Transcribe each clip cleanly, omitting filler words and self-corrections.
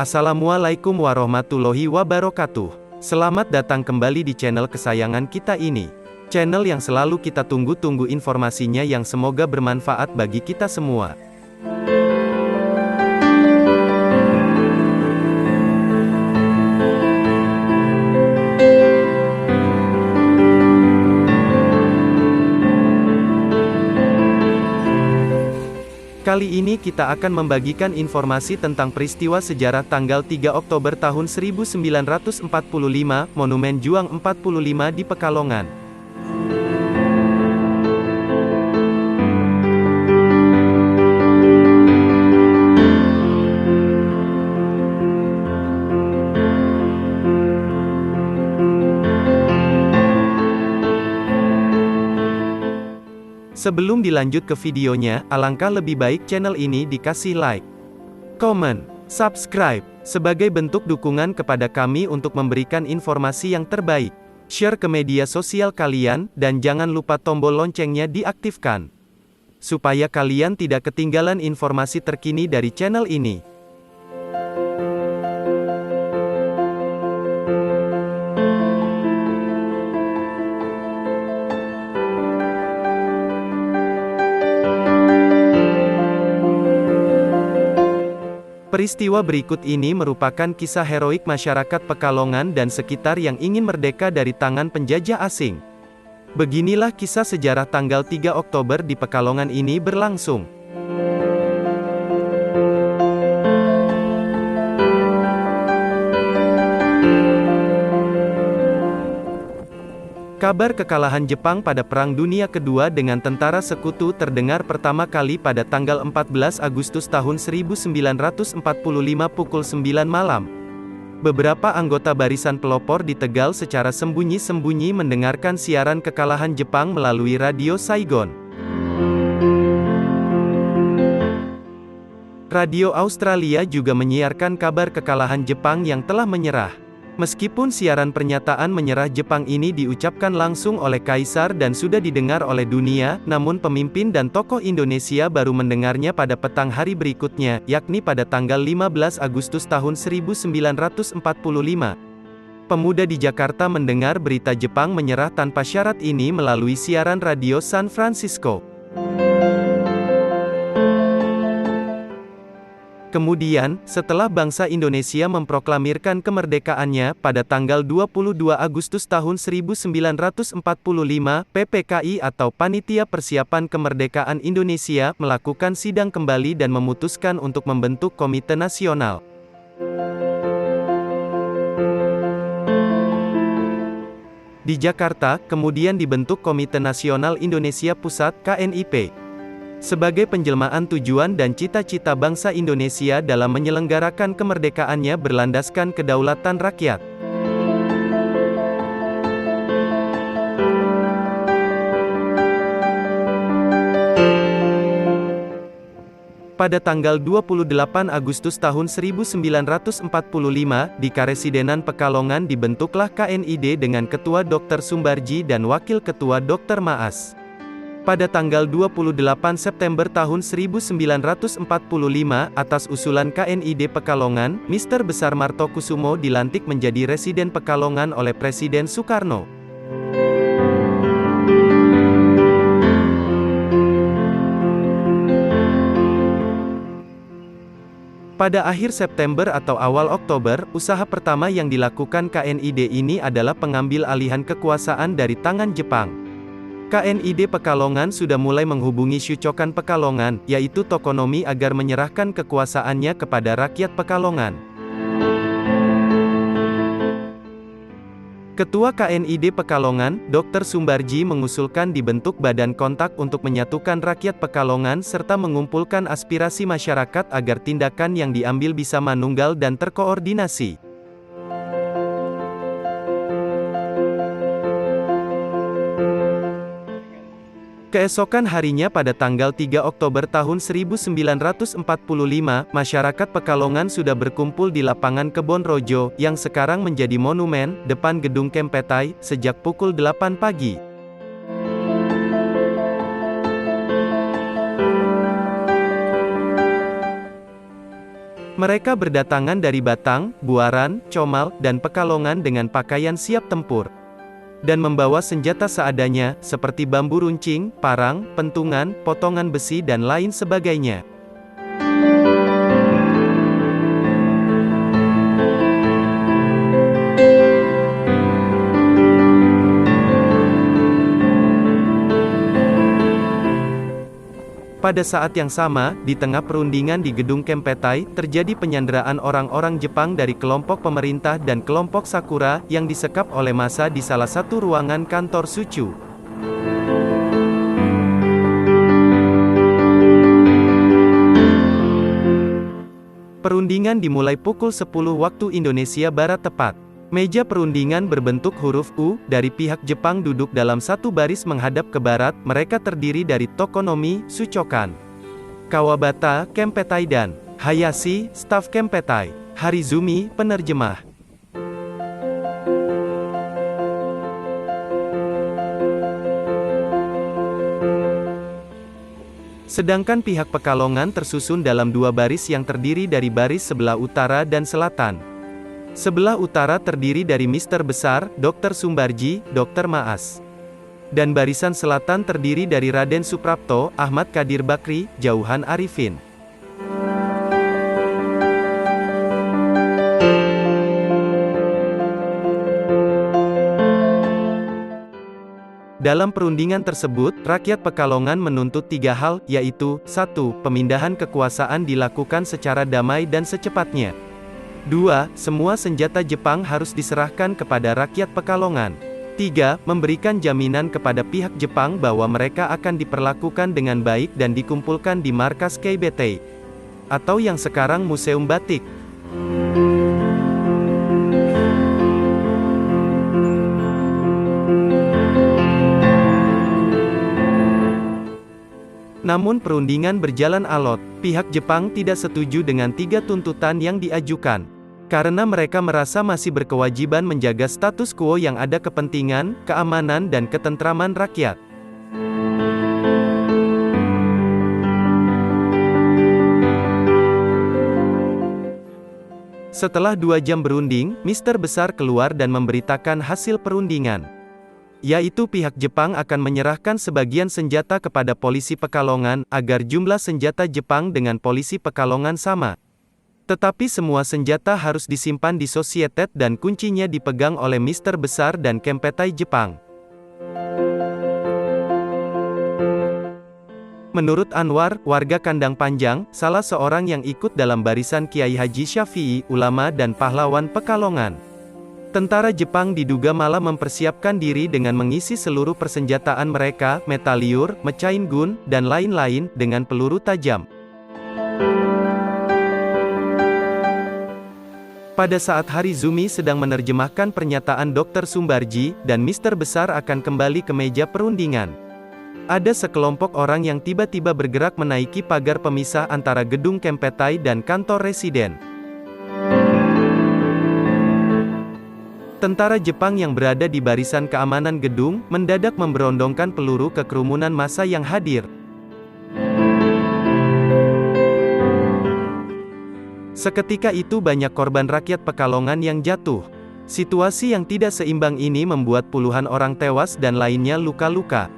Assalamualaikum warahmatullahi wabarakatuh. Selamat datang kembali di channel kesayangan kita ini. Channel yang selalu kita tunggu-tunggu informasinya yang semoga bermanfaat bagi kita semua. Kali ini kita akan membagikan informasi tentang peristiwa sejarah tanggal 3 Oktober tahun 1945, Monumen Juang 45 di Pekalongan. Sebelum dilanjut ke videonya, alangkah lebih baik channel ini dikasih like, comment, subscribe, sebagai bentuk dukungan kepada kami untuk memberikan informasi yang terbaik. Share ke media sosial kalian, dan jangan lupa tombol loncengnya diaktifkan, supaya kalian tidak ketinggalan informasi terkini dari channel ini. Peristiwa berikut ini merupakan kisah heroik masyarakat Pekalongan dan sekitar yang ingin merdeka dari tangan penjajah asing. Beginilah kisah sejarah tanggal 3 Oktober di Pekalongan ini berlangsung. Kabar kekalahan Jepang pada Perang Dunia Kedua dengan tentara sekutu terdengar pertama kali pada tanggal 14 Agustus tahun 1945 pukul 9 malam. Beberapa anggota barisan pelopor di Tegal secara sembunyi-sembunyi mendengarkan siaran kekalahan Jepang melalui radio Saigon. Radio Australia juga menyiarkan kabar kekalahan Jepang yang telah menyerah. Meskipun siaran pernyataan menyerah Jepang ini diucapkan langsung oleh Kaisar dan sudah didengar oleh dunia, namun pemimpin dan tokoh Indonesia baru mendengarnya pada petang hari berikutnya, yakni pada tanggal 15 Agustus tahun 1945. Pemuda di Jakarta mendengar berita Jepang menyerah tanpa syarat ini melalui siaran radio San Francisco. Kemudian, setelah bangsa Indonesia memproklamirkan kemerdekaannya, pada tanggal 22 Agustus tahun 1945, PPKI atau Panitia Persiapan Kemerdekaan Indonesia, melakukan sidang kembali dan memutuskan untuk membentuk Komite Nasional. Di Jakarta, kemudian dibentuk Komite Nasional Indonesia Pusat, KNIP. Sebagai penjelmaan tujuan dan cita-cita bangsa Indonesia dalam menyelenggarakan kemerdekaannya berlandaskan kedaulatan rakyat. Pada tanggal 28 Agustus tahun 1945, di Karesidenan Pekalongan dibentuklah KNID dengan Ketua Dr. Sumbarji dan Wakil Ketua Dr. Maas. Pada tanggal 28 September tahun 1945, atas usulan KNID Pekalongan, Mr. Besar Martokusumo dilantik menjadi Residen Pekalongan oleh Presiden Soekarno. Pada akhir September atau awal Oktober, usaha pertama yang dilakukan KNID ini adalah pengambil alihan kekuasaan dari tangan Jepang. KNID Pekalongan sudah mulai menghubungi Syucokan Pekalongan, yaitu Tokonomi agar menyerahkan kekuasaannya kepada rakyat Pekalongan. Ketua KNID Pekalongan, Dr. Sumbarji mengusulkan dibentuk badan kontak untuk menyatukan rakyat Pekalongan serta mengumpulkan aspirasi masyarakat agar tindakan yang diambil bisa manunggal dan terkoordinasi. Keesokan harinya pada tanggal 3 Oktober tahun 1945, masyarakat Pekalongan sudah berkumpul di lapangan Kebon Rojo, yang sekarang menjadi monumen, depan gedung Kempetai, sejak pukul 8 pagi. Mereka berdatangan dari Batang, Buaran, Comal, dan Pekalongan dengan pakaian siap tempur. Dan membawa senjata seadanya, seperti bambu runcing, parang, pentungan, potongan besi dan lain sebagainya. Pada saat yang sama, di tengah perundingan di gedung Kempeitai, terjadi penyanderaan orang-orang Jepang dari kelompok pemerintah dan kelompok Sakura, yang disekap oleh massa di salah satu ruangan kantor Suchu. Perundingan dimulai pukul 10 waktu Indonesia Barat tepat. Meja perundingan berbentuk huruf U, dari pihak Jepang duduk dalam satu baris menghadap ke barat, mereka terdiri dari Tokonomi, Suchokan, Kawabata, Kempeitai dan Hayashi, staf Kempeitai, Harizumi, penerjemah. Sedangkan pihak Pekalongan tersusun dalam dua baris yang terdiri dari baris sebelah utara dan selatan. Sebelah utara terdiri dari Mister Besar, Dr. Sumbarji, Dr. Maas. Dan barisan selatan terdiri dari Raden Suprapto, Ahmad Kadir Bakri, Jauhan Arifin. Dalam perundingan tersebut, rakyat Pekalongan menuntut tiga hal, yaitu, 1. Pemindahan kekuasaan dilakukan secara damai dan secepatnya. 2. Semua senjata Jepang harus diserahkan kepada rakyat Pekalongan. 3. Memberikan jaminan kepada pihak Jepang bahwa mereka akan diperlakukan dengan baik dan dikumpulkan di markas KBT, atau yang sekarang Museum Batik. Namun perundingan berjalan alot, pihak Jepang tidak setuju dengan tiga tuntutan yang diajukan. Karena mereka merasa masih berkewajiban menjaga status quo yang ada kepentingan, keamanan dan ketentraman rakyat. Setelah 2 jam berunding, Mister Besar keluar dan memberitakan hasil perundingan, yaitu pihak Jepang akan menyerahkan sebagian senjata kepada polisi Pekalongan, agar jumlah senjata Jepang dengan polisi Pekalongan sama. Tetapi semua senjata harus disimpan di Societet dan kuncinya dipegang oleh Mister Besar dan Kempeitai Jepang. Menurut Anwar, warga Kandang Panjang, salah seorang yang ikut dalam barisan Kiai Haji Syafi'i, ulama dan pahlawan Pekalongan, tentara Jepang diduga malah mempersiapkan diri dengan mengisi seluruh persenjataan mereka, metaliur, mecahin gun, dan lain-lain, dengan peluru tajam. Pada saat Harizumi sedang menerjemahkan pernyataan Dr. Sumbarji, dan Mister Besar akan kembali ke meja perundingan, ada sekelompok orang yang tiba-tiba bergerak menaiki pagar pemisah antara gedung Kempeitai dan kantor residen. Tentara Jepang yang berada di barisan keamanan gedung, mendadak memberondongkan peluru ke kerumunan massa yang hadir. Seketika itu banyak korban rakyat Pekalongan yang jatuh. Situasi yang tidak seimbang ini membuat puluhan orang tewas dan lainnya luka-luka.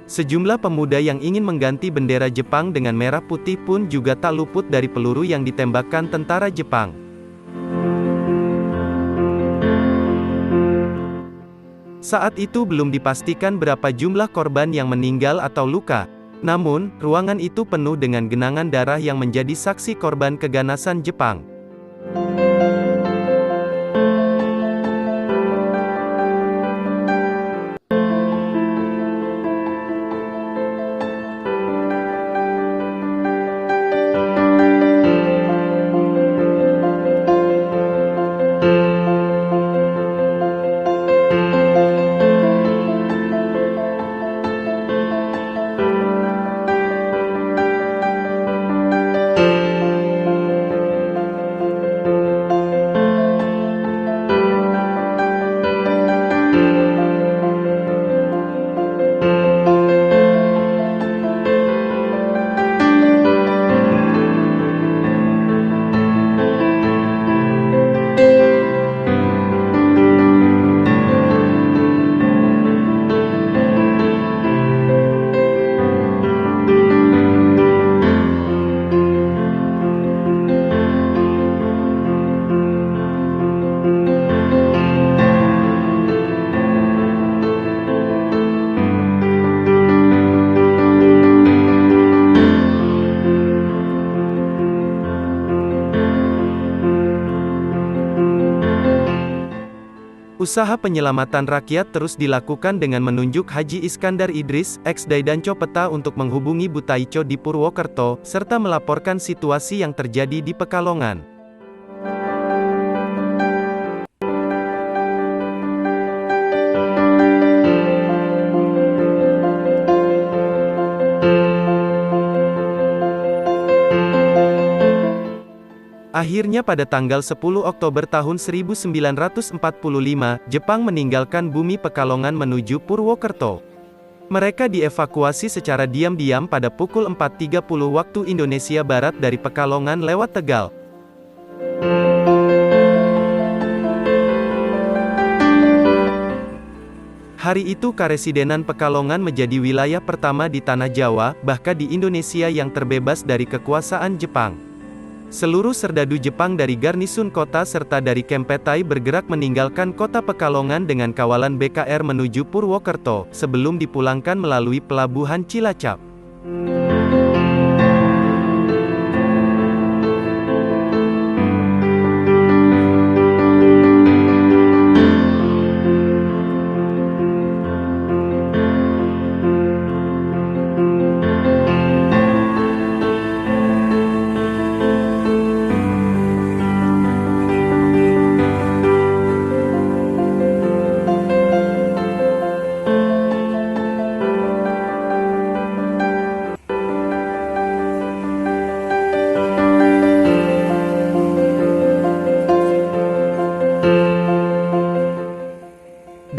Sejumlah pemuda yang ingin mengganti bendera Jepang dengan merah putih pun juga tak luput dari peluru yang ditembakkan tentara Jepang. Saat itu belum dipastikan berapa jumlah korban yang meninggal atau luka. Namun, ruangan itu penuh dengan genangan darah yang menjadi saksi korban keganasan Jepang. Usaha penyelamatan rakyat terus dilakukan dengan menunjuk Haji Iskandar Idris, ex-Daidanco Peta untuk menghubungi Butaico di Purwokerto, serta melaporkan situasi yang terjadi di Pekalongan. Akhirnya pada tanggal 10 Oktober tahun 1945, Jepang meninggalkan bumi Pekalongan menuju Purwokerto. Mereka dievakuasi secara diam-diam pada pukul 4.30 waktu Indonesia Barat dari Pekalongan lewat Tegal. Hari itu Karesidenan Pekalongan menjadi wilayah pertama di Tanah Jawa, bahkan di Indonesia yang terbebas dari kekuasaan Jepang. Seluruh serdadu Jepang dari garnisun kota serta dari Kempetai bergerak meninggalkan kota Pekalongan dengan kawalan BKR menuju Purwokerto, sebelum dipulangkan melalui pelabuhan Cilacap.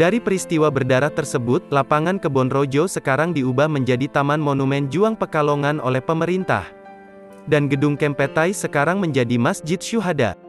Dari peristiwa berdarah tersebut, lapangan Kebon Rojo sekarang diubah menjadi Taman Monumen Juang Pekalongan oleh pemerintah. Dan gedung Kempetai sekarang menjadi Masjid Syuhada.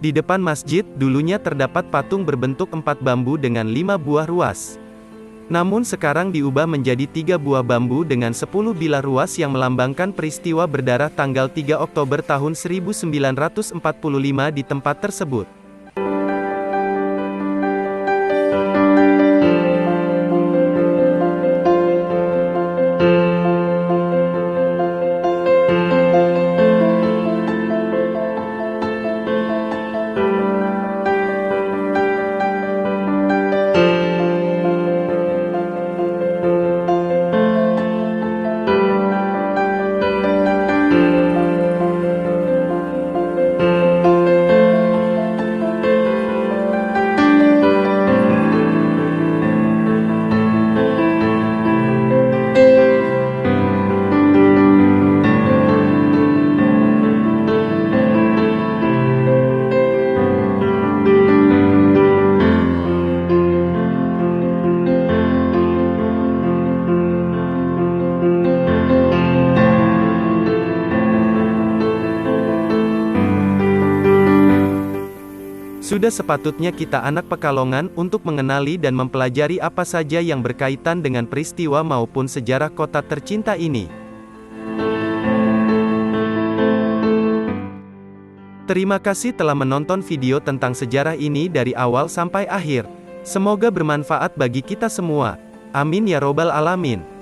Di depan masjid, dulunya terdapat patung berbentuk 4 bambu dengan 5 buah ruas. Namun sekarang diubah menjadi 3 buah bambu dengan 10 bilah ruas yang melambangkan peristiwa berdarah tanggal 3 Oktober tahun 1945 di tempat tersebut. Sudah sepatutnya kita anak Pekalongan untuk mengenali dan mempelajari apa saja yang berkaitan dengan peristiwa maupun sejarah kota tercinta ini. Terima kasih telah menonton video tentang sejarah ini dari awal sampai akhir. Semoga bermanfaat bagi kita semua. Amin ya robbal alamin.